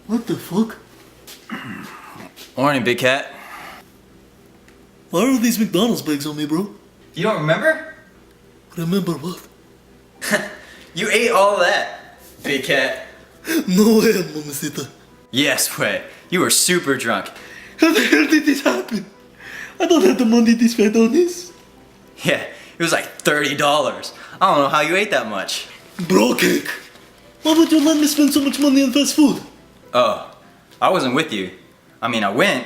What the fuck? Morning, big cat. Why are these McDonald's bags on me, bro? You don't remember? Remember what? You ate all of that, big cat. No way, mamacita. Yes, way. You were super drunk. How the hell did this happen? I don't have the money to spend on this. Yeah, it was like $30. I don't know how you ate that much. Bro cake. Why would you let me spend so much money on fast food? Oh, I wasn't with you. I mean, I went.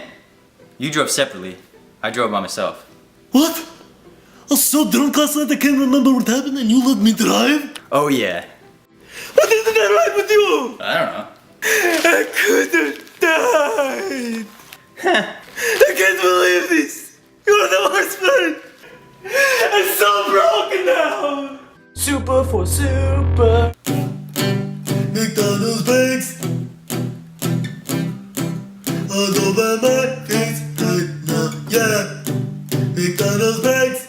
You drove separately. I drove by myself. What? I was so drunk last night I can't remember what happened and you let me drive? Oh, yeah. Why didn't I ride with you? I don't know. I could have died. I can't believe this. You're the worst friend. I'm so broken now. Super for super. McDonald's bags all over my face right now, yeah. McDonald's bags,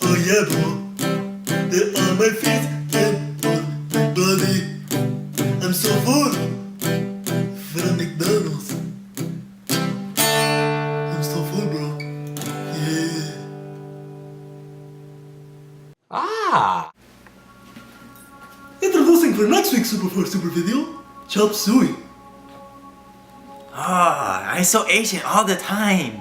oh yeah, bro. They're on my feet and on my body. I'm so full from McDonald's. I'm so full, bro. Yeah. Ah! Introducing for next week's super video, Chop Suey. Ah, I saw Asian all the time.